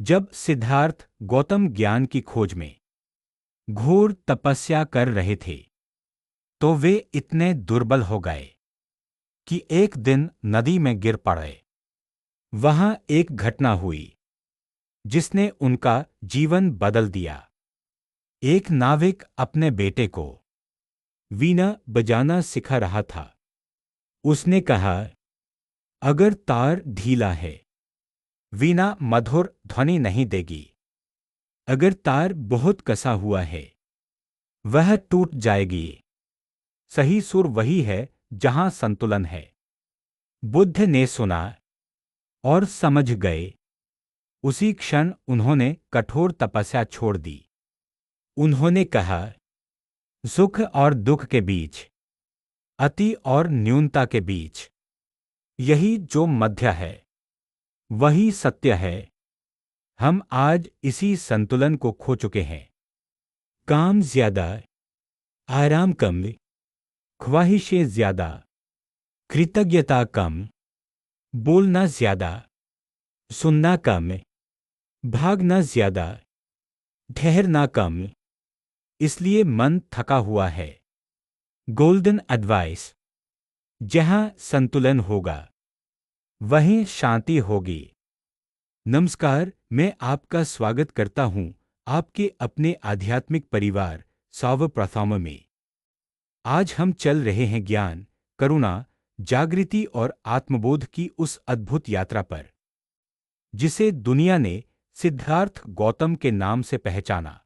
जब सिद्धार्थ गौतम ज्ञान की खोज में घोर तपस्या कर रहे थे तो वे इतने दुर्बल हो गए कि एक दिन नदी में गिर पड़े। वहां एक घटना हुई जिसने उनका जीवन बदल दिया। एक नाविक अपने बेटे को वीणा बजाना सिखा रहा था। उसने कहा, अगर तार ढीला है, वीणा मधुर ध्वनि नहीं देगी। अगर तार बहुत कसा हुआ है, वह टूट जाएगी। सही सुर वही है जहां संतुलन है। बुद्ध ने सुना और समझ गए। उसी क्षण उन्होंने कठोर तपस्या छोड़ दी। उन्होंने कहा, सुख और दुख के बीच, अति और न्यूनता के बीच, यही जो मध्य है वही सत्य है। हम आज इसी संतुलन को खो चुके हैं। काम ज्यादा, आराम कम, ख्वाहिशें ज्यादा, कृतज्ञता कम, बोलना ज्यादा, सुनना कम, भागना ज्यादा, ठहरना कम। इसलिए मन थका हुआ है। गोल्डन एडवाइस, जहां संतुलन होगा वहीं शांति होगी। नमस्कार, मैं आपका स्वागत करता हूं आपके अपने आध्यात्मिक परिवार सर्वप्रथम में। आज हम चल रहे हैं ज्ञान, करुणा, जागृति और आत्मबोध की उस अद्भुत यात्रा पर जिसे दुनिया ने सिद्धार्थ गौतम के नाम से पहचाना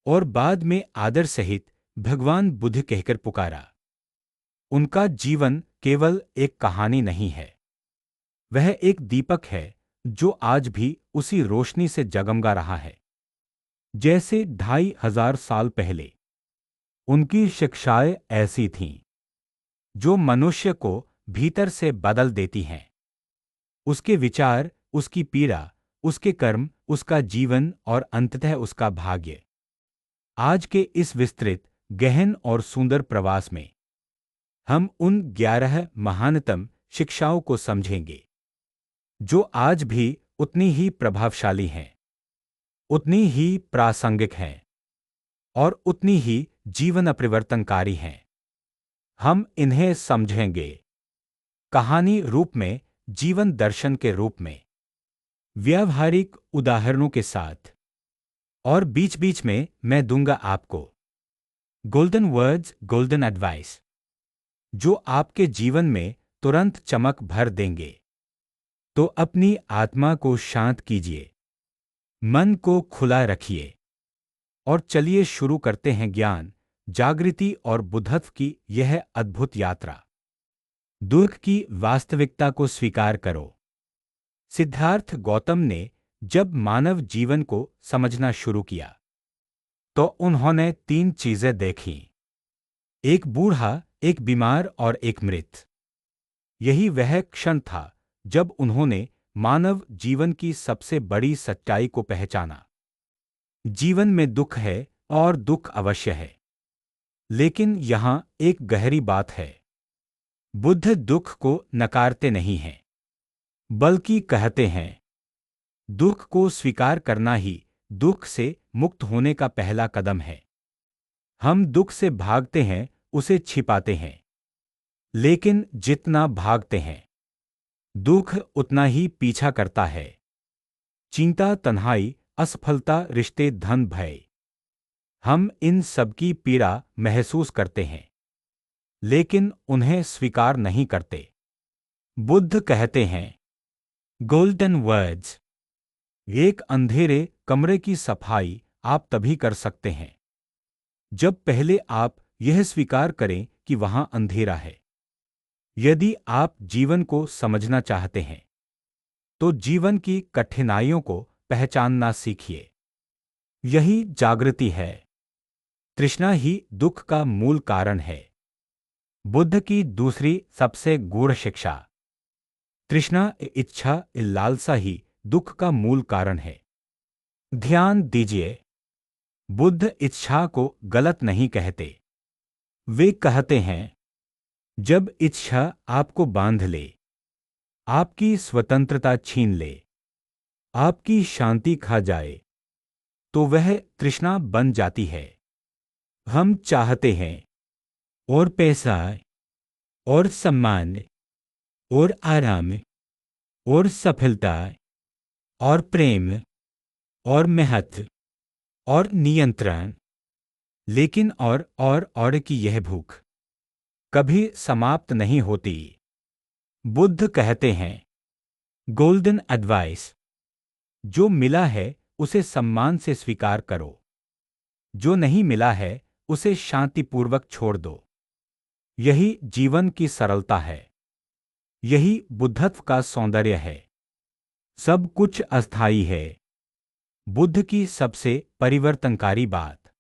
और बाद में आदर सहित भगवान बुद्ध कहकर पुकारा। उनका जीवन केवल एक कहानी नहीं है, वह एक दीपक है जो आज भी उसी रोशनी से जगमगा रहा है जैसे 2500 साल पहले। उनकी शिक्षाएं ऐसी थीं जो मनुष्य को भीतर से बदल देती हैं। उसके विचार, उसकी पीड़ा, उसके कर्म, उसका जीवन और अंततः उसका भाग्य। आज के इस विस्तृत, गहन और सुंदर प्रवास में हम उन 11 महानतम शिक्षाओं को समझेंगे जो आज भी उतनी ही प्रभावशाली हैं, उतनी ही प्रासंगिक हैं और उतनी ही जीवन परिवर्तनकारी हैं। हम इन्हें समझेंगे कहानी रूप में, जीवन दर्शन के रूप में, व्यावहारिक उदाहरणों के साथ, और बीच बीच में मैं दूंगा आपको गोल्डन वर्ड्स, गोल्डन एडवाइस जो आपके जीवन में तुरंत चमक भर देंगे। तो अपनी आत्मा को शांत कीजिए, मन को खुला रखिए और चलिए शुरू करते हैं ज्ञान, जागृति और बुद्धत्व की यह अद्भुत यात्रा। दुख की वास्तविकता को स्वीकार करो। सिद्धार्थ गौतम ने जब मानव जीवन को समझना शुरू किया तो उन्होंने 3 चीजें देखीं, एक बूढ़ा, एक बीमार और एक मृत। यही वह क्षण था जब उन्होंने मानव जीवन की सबसे बड़ी सच्चाई को पहचाना। जीवन में दुख है और दुख अवश्य है, लेकिन यहां एक गहरी बात है। बुद्ध दुख को नकारते नहीं हैं, बल्कि कहते हैं, दुख को स्वीकार करना ही दुख से मुक्त होने का पहला कदम है। हम दुख से भागते हैं, उसे छिपाते हैं, लेकिन जितना भागते हैं दुख उतना ही पीछा करता है। चिंता, तन्हाई, असफलता, रिश्ते, धन, भय, हम इन सबकी पीड़ा महसूस करते हैं, लेकिन उन्हें स्वीकार नहीं करते। बुद्ध कहते हैं, गोल्डन वर्ड्स, एक अंधेरे कमरे की सफाई आप तभी कर सकते हैं जब पहले आप यह स्वीकार करें कि वहां अंधेरा है। यदि आप जीवन को समझना चाहते हैं तो जीवन की कठिनाइयों को पहचानना सीखिए। यही जागृति है। तृष्णा ही दुख का मूल कारण है। बुद्ध की दूसरी सबसे गूढ़ शिक्षा, तृष्णा, इच्छा, लालसा ही दुख का मूल कारण है। ध्यान दीजिए, बुद्ध इच्छा को गलत नहीं कहते। वे कहते हैं, जब इच्छा आपको बांध ले, आपकी स्वतंत्रता छीन ले आपकी शांति खा जाए तो वह तृष्णा बन जाती है। हम चाहते हैं और पैसा और सम्मान और आराम और सफलता और प्रेम और महत्व और नियंत्रण, लेकिन और की यह भूख कभी समाप्त नहीं होती। बुद्ध कहते हैं, गोल्डन एडवाइस, जो मिला है उसे सम्मान से स्वीकार करो, जो नहीं मिला है उसे शांतिपूर्वक छोड़ दो। यही जीवन की सरलता है, यही बुद्धत्व का सौंदर्य है। सब कुछ अस्थायी है। बुद्ध की सबसे परिवर्तनकारी बात,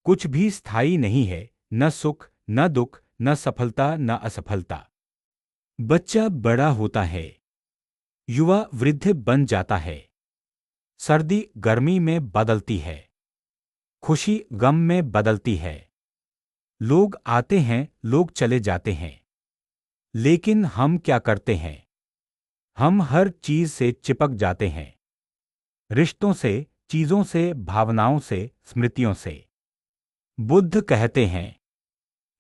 कुछ भी स्थायी नहीं है, न सुख न दुख न सफलता न असफलता। बच्चा बड़ा होता है, युवा वृद्ध बन जाता है, सर्दी गर्मी में बदलती है, खुशी गम में बदलती है, लोग आते हैं लोग चले जाते हैं, लेकिन हम क्या करते हैं? हम हर चीज से चिपक जाते हैं, रिश्तों से, चीजों से, भावनाओं से, स्मृतियों से। बुद्ध कहते हैं,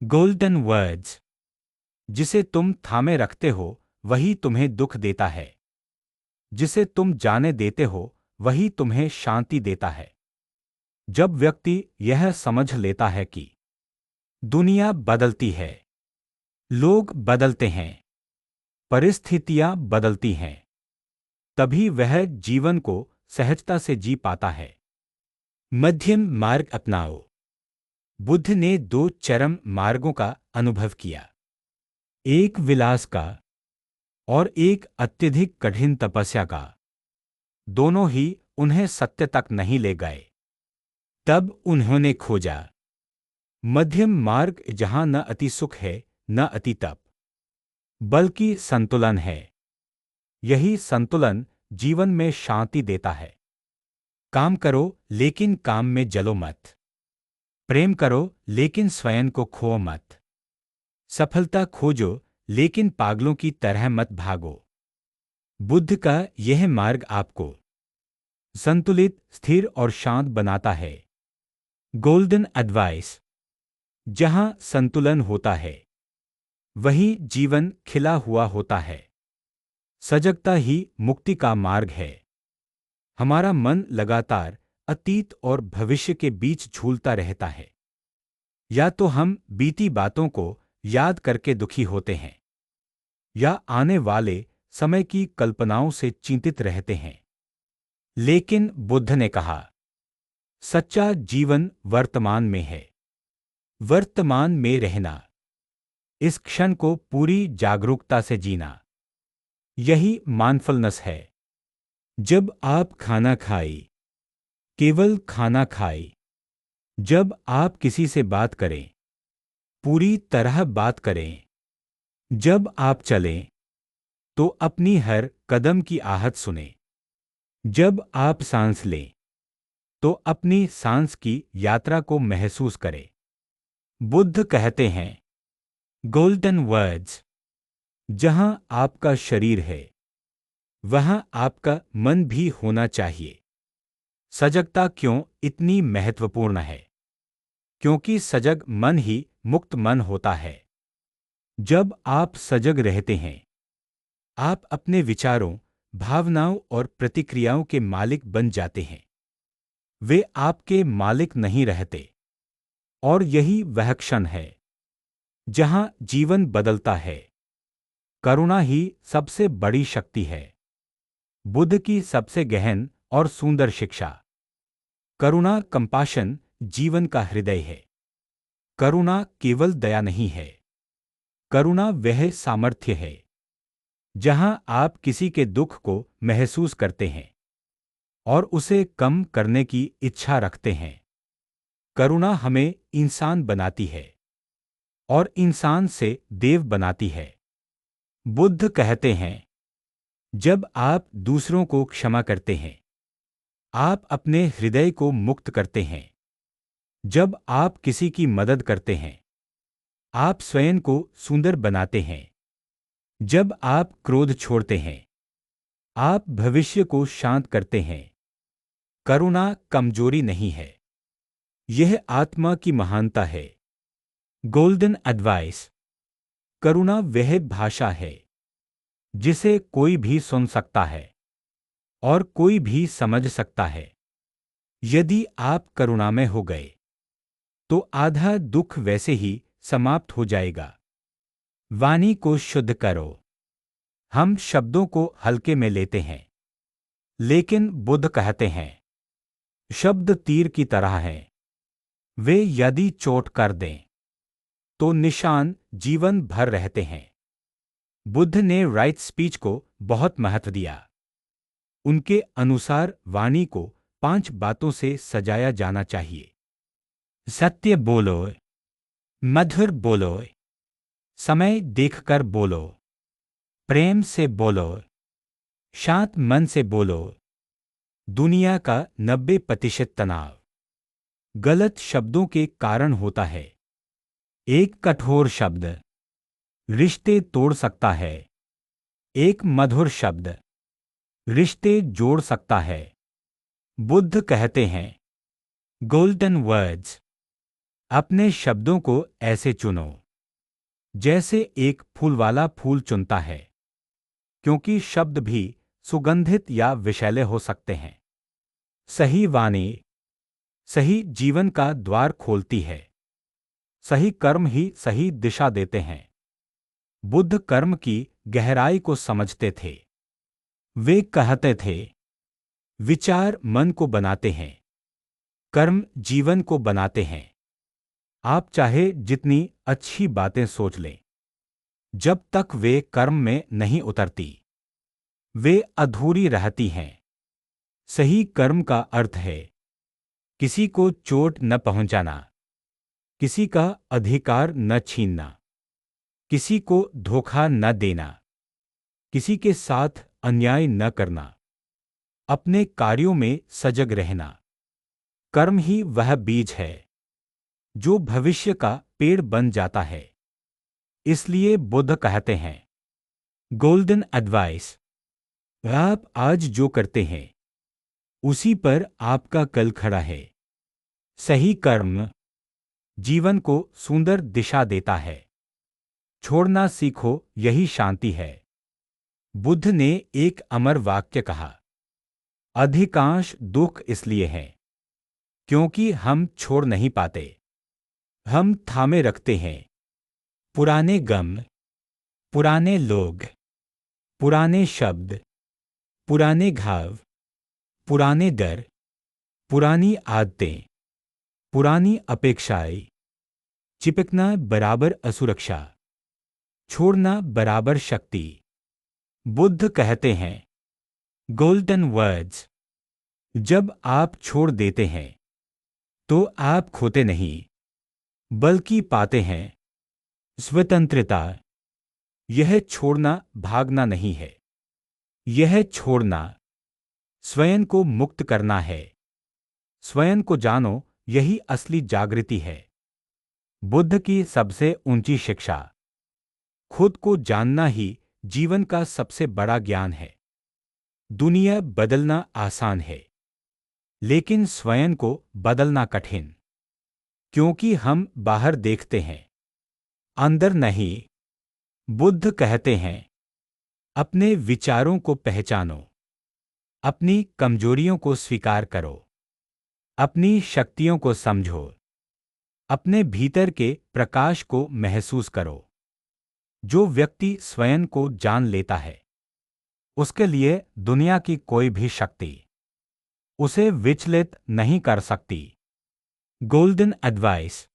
गोल्डन वर्ड्स, जिसे तुम थामे रखते हो वही तुम्हें दुख देता है, जिसे तुम जाने देते हो वही तुम्हें शांति देता है। जब व्यक्ति यह समझ लेता है कि दुनिया बदलती है, लोग बदलते हैं, परिस्थितियां बदलती हैं, तभी वह जीवन को सहजता से जी पाता है। मध्यम मार्ग अपनाओ। बुद्ध ने दो चरम मार्गों का अनुभव किया, एक विलास का और एक अत्यधिक कठिन तपस्या का। दोनों ही उन्हें सत्य तक नहीं ले गए। तब उन्होंने खोजा मध्यम मार्ग, जहां न अति सुख है न अति तप, बल्कि संतुलन है। यही संतुलन जीवन में शांति देता है। काम करो लेकिन काम में जलो मत, प्रेम करो लेकिन स्वयं को खो मत, सफलता खोजो लेकिन पागलों की तरह मत भागो। बुद्ध का यह मार्ग आपको संतुलित, स्थिर और शांत बनाता है। गोल्डन एडवाइस, जहां संतुलन होता है वही जीवन खिला हुआ होता है। सजगता ही मुक्ति का मार्ग है। हमारा मन लगातार अतीत और भविष्य के बीच झूलता रहता है। या तो हम बीती बातों को याद करके दुखी होते हैं, या आने वाले समय की कल्पनाओं से चिंतित रहते हैं। लेकिन बुद्ध ने कहा, सच्चा जीवन वर्तमान में है। वर्तमान में रहना, इस क्षण को पूरी जागरूकता से जीना, यही माइंडफुलनेस है। जब आप खाना खाएं, केवल खाना खाएं। जब आप किसी से बात करें, पूरी तरह बात करें। जब आप चलें, तो अपनी हर कदम की आहट सुनें। जब आप सांस लें, तो अपनी सांस की यात्रा को महसूस करें। बुद्ध कहते हैं, गोल्डन वर्ड्स, जहां आपका शरीर है वहां आपका मन भी होना चाहिए। सजगता क्यों इतनी महत्वपूर्ण है? क्योंकि सजग मन ही मुक्त मन होता है। जब आप सजग रहते हैं, आप अपने विचारों, भावनाओं और प्रतिक्रियाओं के मालिक बन जाते हैं। वे आपके मालिक नहीं रहते। और यही वह क्षण है जहां जीवन बदलता है। करुणा ही सबसे बड़ी शक्ति है। बुद्ध की सबसे गहन और सुंदर शिक्षा। करुणा, कंपाशन, जीवन का हृदय है। करुणा केवल दया नहीं है। करुणा वह सामर्थ्य है जहां आप किसी के दुख को महसूस करते हैं और उसे कम करने की इच्छा रखते हैं। करुणा हमें इंसान बनाती है और इंसान से देव बनाती है। बुद्ध कहते हैं, जब आप दूसरों को क्षमा करते हैं, आप अपने हृदय को मुक्त करते हैं। जब आप किसी की मदद करते हैं, आप स्वयं को सुंदर बनाते हैं। जब आप क्रोध छोड़ते हैं, आप भविष्य को शांत करते हैं। करुणा कमजोरी नहीं है, यह आत्मा की महानता है। Golden advice. करुणा वह भाषा है जिसे कोई भी सुन सकता है और कोई भी समझ सकता है। यदि आप करुणामय हो गए तो आधा दुख वैसे ही समाप्त हो जाएगा। वाणी को शुद्ध करो। हम शब्दों को हल्के में लेते हैं, लेकिन बुद्ध कहते हैं शब्द तीर की तरह हैं। वे यदि चोट कर दें तो निशान जीवन भर रहते हैं। बुद्ध ने राइट स्पीच को बहुत महत्व दिया। उनके अनुसार वाणी को 5 बातों से सजाया जाना चाहिए। सत्य बोलो, मधुर बोलो, समय देखकर बोलो, प्रेम से बोलो, शांत मन से बोलो। दुनिया का 90% तनाव गलत शब्दों के कारण होता है। एक कठोर शब्द रिश्ते तोड़ सकता है। एक मधुर शब्द रिश्ते जोड़ सकता है। बुद्ध कहते हैं गोल्डन वर्ड्स। अपने शब्दों को ऐसे चुनो जैसे एक फूल वाला फूल चुनता है, क्योंकि शब्द भी सुगंधित या विषैले हो सकते हैं। सही वाणी सही जीवन का द्वार खोलती है। सही कर्म ही सही दिशा देते हैं। बुद्ध कर्म की गहराई को समझते थे। वे कहते थे विचार मन को बनाते हैं, कर्म जीवन को बनाते हैं। आप चाहे जितनी अच्छी बातें सोच लें, जब तक वे कर्म में नहीं उतरती, वे अधूरी रहती हैं। सही कर्म का अर्थ है किसी को चोट न पहुंचाना, किसी का अधिकार न छीनना, किसी को धोखा न देना, किसी के साथ अन्याय न करना, अपने कार्यों में सजग रहना। कर्म ही वह बीज है जो भविष्य का पेड़ बन जाता है। इसलिए बुद्ध कहते हैं गोल्डन एडवाइस। आप आज जो करते हैं उसी पर आपका कल खड़ा है। सही कर्म जीवन को सुंदर दिशा देता है। छोड़ना सीखो, यही शांति है। बुद्ध ने एक अमर वाक्य कहा, अधिकांश दुख इसलिए हैं क्योंकि हम छोड़ नहीं पाते। हम थामे रखते हैं पुराने गम, पुराने लोग, पुराने शब्द, पुराने घाव, पुराने डर, पुरानी आदतें, पुरानी अपेक्षाएं। चिपकना बराबर असुरक्षा, छोड़ना बराबर शक्ति। बुद्ध कहते हैं गोल्डन वर्ड्स। जब आप छोड़ देते हैं तो आप खोते नहीं, बल्कि पाते हैं स्वतंत्रता। यह छोड़ना भागना नहीं है, यह छोड़ना स्वयं को मुक्त करना है। स्वयं को जानो, यही असली जागृति है। बुद्ध की सबसे ऊंची शिक्षा खुद को जानना ही जीवन का सबसे बड़ा ज्ञान है। दुनिया बदलना आसान है, लेकिन स्वयं को बदलना कठिन, क्योंकि हम बाहर देखते हैं, अंदर नहीं। बुद्ध कहते हैं अपने विचारों को पहचानो, अपनी कमजोरियों को स्वीकार करो, अपनी शक्तियों को समझो, अपने भीतर के प्रकाश को महसूस करो। जो व्यक्ति स्वयं को जान लेता है, उसके लिए दुनिया की कोई भी शक्ति उसे विचलित नहीं कर सकती। Golden advice.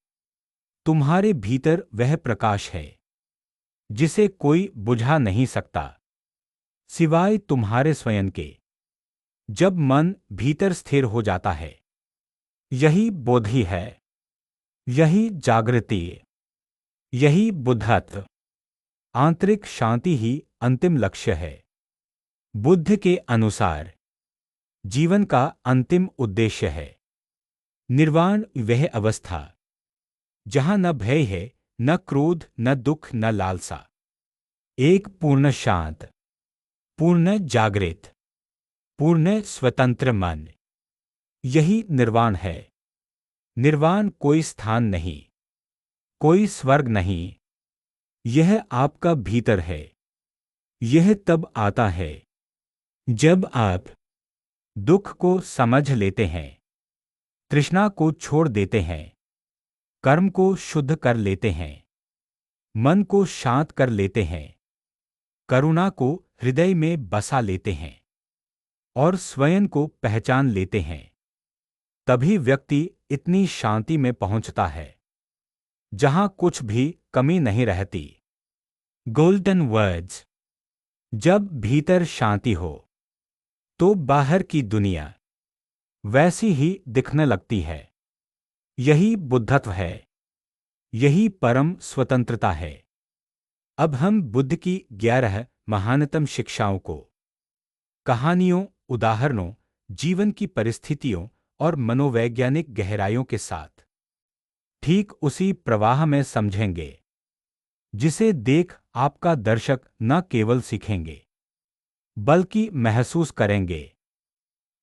तुम्हारे भीतर वह प्रकाश है जिसे कोई बुझा नहीं सकता सिवाय तुम्हारे स्वयं के। जब मन भीतर स्थिर हो जाता है, यही बोधि है, यही जागृति, यही बुद्धत्व। आंतरिक शांति ही अंतिम लक्ष्य है। बुद्ध के अनुसार जीवन का अंतिम उद्देश्य है निर्वाण। वह अवस्था जहां न भय है, न क्रोध, न दुख, न लालसा। एक पूर्ण शांत पूर्ण जागृत, पूर्ण स्वतंत्र मन। यही निर्वाण है। निर्वाण कोई स्थान नहीं, कोई स्वर्ग नहीं। यह आपका भीतर है। यह तब आता है जब आप दुख को समझ लेते हैं, तृष्णा को छोड़ देते हैं, कर्म को शुद्ध कर लेते हैं, मन को शांत कर लेते हैं, करुणा को हृदय में बसा लेते हैं और स्वयं को पहचान लेते हैं। तभी व्यक्ति इतनी शांति में पहुंचता है जहां कुछ भी कमी नहीं रहती। Golden words. जब भीतर शांति हो तो बाहर की दुनिया वैसी ही दिखने लगती है। यही बुद्धत्व है, यही परम स्वतंत्रता है। अब हम बुद्ध की 11 महानतम शिक्षाओं को कहानियों, उदाहरणों, जीवन की परिस्थितियों और मनोवैज्ञानिक गहराइयों के साथ ठीक उसी प्रवाह में समझेंगे जिसे देख आपका दर्शक न केवल सीखेंगे बल्कि महसूस करेंगे।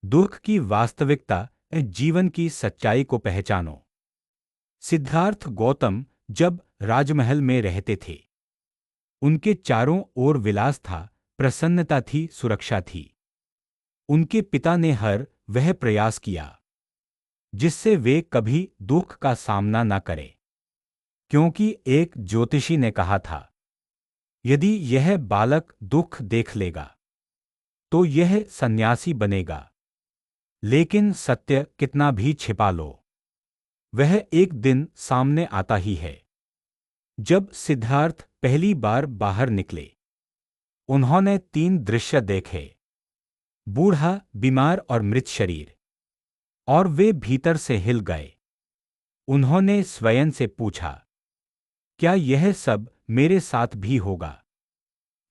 दुख की वास्तविकता, जीवन की सच्चाई को पहचानो। सिद्धार्थ गौतम जब राजमहल में रहते थे, उनके चारों ओर विलास था, प्रसन्नता थी, सुरक्षा थी। उनके पिता ने हर वह प्रयास किया जिससे वे कभी दुख का सामना न करें, क्योंकि एक ज्योतिषी ने कहा था, यदि यह बालक दुख देख लेगा तो यह सन्यासी बनेगा। लेकिन सत्य कितना भी छिपा लो, वह एक दिन सामने आता ही है। जब सिद्धार्थ पहली बार बाहर निकले, उन्होंने 3 दृश्य देखे, बूढ़ा, बीमार और मृत शरीर, और वे भीतर से हिल गए। उन्होंने स्वयं से पूछा, क्या यह सब मेरे साथ भी होगा?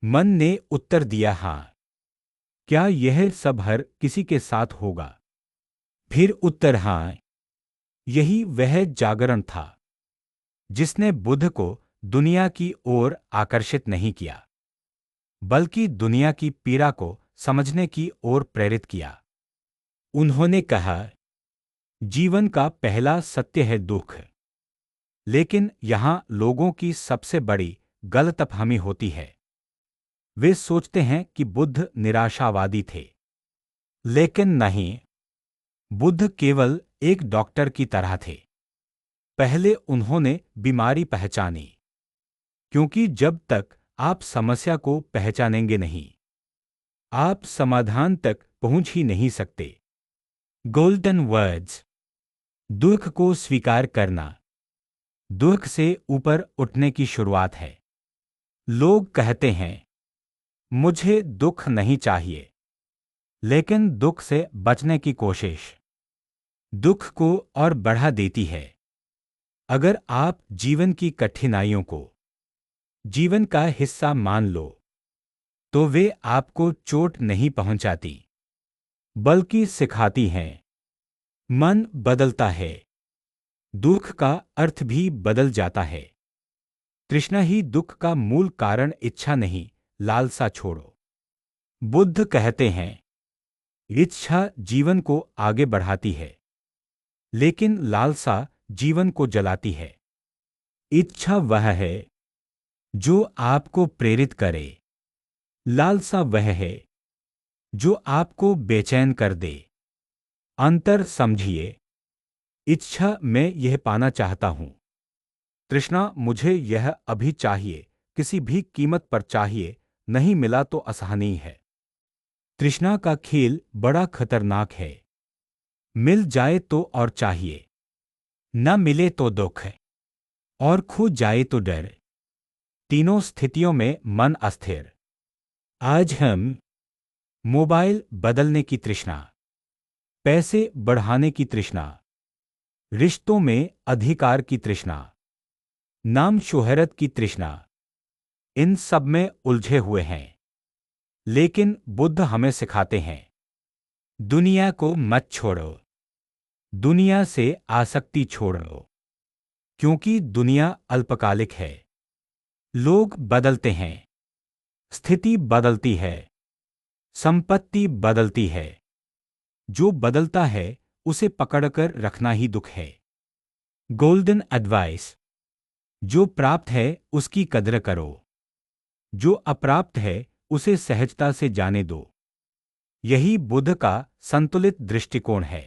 मन ने उत्तर दिया, हाँ। क्या यह सब हर किसी के साथ होगा? फिर उत्तर, हाँ। यही वह जागरण था जिसने बुद्ध को दुनिया की ओर आकर्षित नहीं किया, बल्कि दुनिया की पीड़ा को समझने की ओर प्रेरित किया। उन्होंने कहा, जीवन का पहला सत्य है दुख। लेकिन यहां लोगों की सबसे बड़ी गलतफहमी होती है। वे सोचते हैं कि बुद्ध निराशावादी थे, लेकिन नहीं। बुद्ध केवल एक डॉक्टर की तरह थे। पहले उन्होंने बीमारी पहचानी, क्योंकि जब तक आप समस्या को पहचानेंगे नहीं, आप समाधान तक पहुंच ही नहीं सकते। Golden words. दुख को स्वीकार करना दुख से ऊपर उठने की शुरुआत है। लोग कहते हैं, मुझे दुख नहीं चाहिए, लेकिन दुख से बचने की कोशिश दुख को और बढ़ा देती है। अगर आप जीवन की कठिनाइयों को जीवन का हिस्सा मान लो, तो वे आपको चोट नहीं पहुंचाती, बल्कि सिखाती हैं। मन बदलता है, दुख का अर्थ भी बदल जाता है। तृष्णा ही दुख का मूल कारण, इच्छा नहीं, लालसा छोड़ो। बुद्ध कहते हैं, इच्छा जीवन को आगे बढ़ाती है, लेकिन लालसा जीवन को जलाती है। इच्छा वह है जो आपको प्रेरित करे, लालसा वह है जो आपको बेचैन कर दे। अंतर समझिए। इच्छा, मैं यह पाना चाहता हूं। तृष्णा, मुझे यह अभी चाहिए, किसी भी कीमत पर चाहिए, नहीं मिला तो असहनीय है। तृष्णा का खेल बड़ा खतरनाक है। मिल जाए तो और चाहिए, न मिले तो दुख है, और खो जाए तो डर। तीनों स्थितियों में मन अस्थिर। आज हम मोबाइल बदलने की तृष्णा, पैसे बढ़ाने की तृष्णा, रिश्तों में अधिकार की तृष्णा, नाम शोहरत की तृष्णा, इन सब में उलझे हुए हैं। लेकिन बुद्ध हमें सिखाते हैं, दुनिया को मत छोड़ो, दुनिया से आसक्ति छोड़ो, क्योंकि दुनिया अल्पकालिक है। लोग बदलते हैं, स्थिति बदलती है, संपत्ति बदलती है, जो बदलता है उसे पकड़कर रखना ही दुख है। गोल्डन एडवाइस, जो प्राप्त है उसकी कद्र करो, जो अप्राप्त है उसे सहजता से जाने दो। यही बुद्ध का संतुलित दृष्टिकोण है।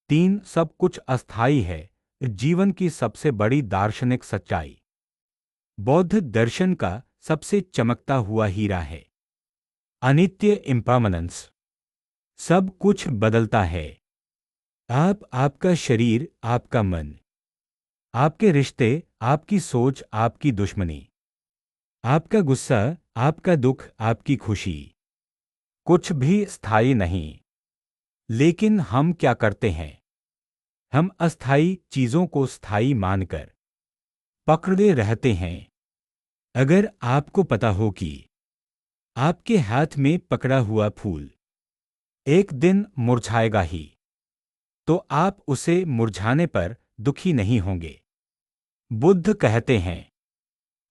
3 सब कुछ अस्थायी है, जीवन की सबसे बड़ी दार्शनिक सच्चाई। बौद्ध दर्शन का सबसे चमकता हुआ हीरा है अनित्य इम्पर्मनेंस। सब कुछ बदलता है। आपका शरीर, आपका मन, आपके रिश्ते, आपकी सोच, आपकी दुश्मनी, आपका गुस्सा, आपका दुख, आपकी खुशी, कुछ भी स्थायी नहीं। लेकिन हम क्या करते हैं? हम अस्थायी चीजों को स्थायी मानकर पकड़े रहते हैं। अगर आपको पता हो कि आपके हाथ में पकड़ा हुआ फूल एक दिन मुरझाएगा ही, तो आप उसे मुरझाने पर दुखी नहीं होंगे। बुद्ध कहते हैं,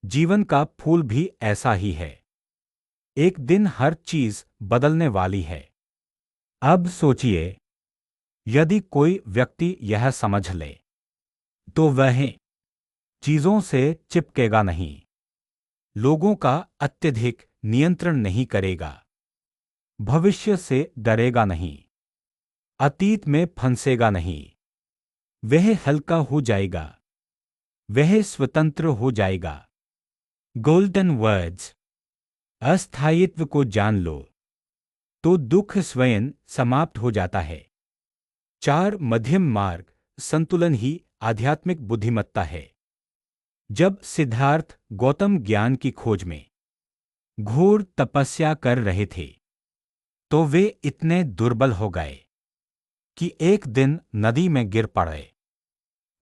जीवन का फूल भी ऐसा ही है। एक दिन हर चीज बदलने वाली है। अब सोचिए, यदि कोई व्यक्ति यह समझ ले, तो वह चीजों से चिपकेगा नहीं, लोगों का अत्यधिक नियंत्रण नहीं करेगा, भविष्य से डरेगा नहीं, अतीत में फंसेगा नहीं। वह हल्का हो जाएगा, वह स्वतंत्र हो जाएगा। गोल्डन वर्ड्स, अस्थायित्व को जान लो तो दुख स्वयं समाप्त हो जाता है। 4 मध्यम मार्ग, संतुलन ही आध्यात्मिक बुद्धिमत्ता है। जब सिद्धार्थ गौतम ज्ञान की खोज में घोर तपस्या कर रहे थे, तो वे इतने दुर्बल हो गए कि एक दिन नदी में गिर पड़े।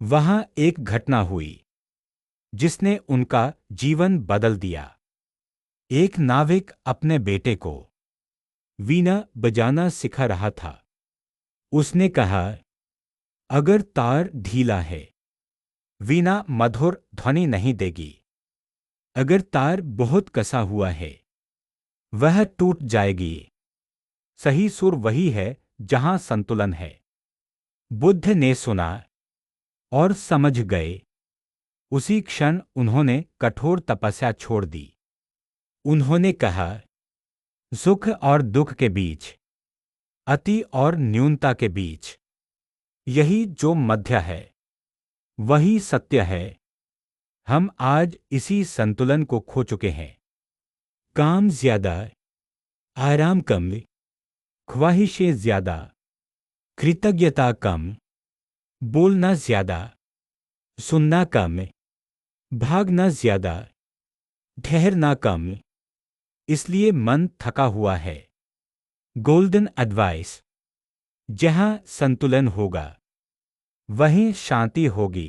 वहां एक घटना हुई जिसने उनका जीवन बदल दिया। एक नाविक अपने बेटे को वीणा बजाना सिखा रहा था। उसने कहा, अगर तार ढीला है, वीणा मधुर ध्वनि नहीं देगी। अगर तार बहुत कसा हुआ है, वह टूट जाएगी। सही सुर वही है जहां संतुलन है। बुद्ध ने सुना और समझ गए। उसी क्षण उन्होंने कठोर तपस्या छोड़ दी। उन्होंने कहा, सुख और दुख के बीच, अति और न्यूनता के बीच, यही जो मध्य है, वही सत्य है। हम आज इसी संतुलन को खो चुके हैं। काम ज्यादा, आराम कम, ख्वाहिशें ज्यादा, कृतज्ञता कम, बोलना ज्यादा, सुनना कम, भागना ज्यादा, ठहरना कम। इसलिए मन थका हुआ है। गोल्डन एडवाइस, जहां संतुलन होगा, वहीं शांति होगी।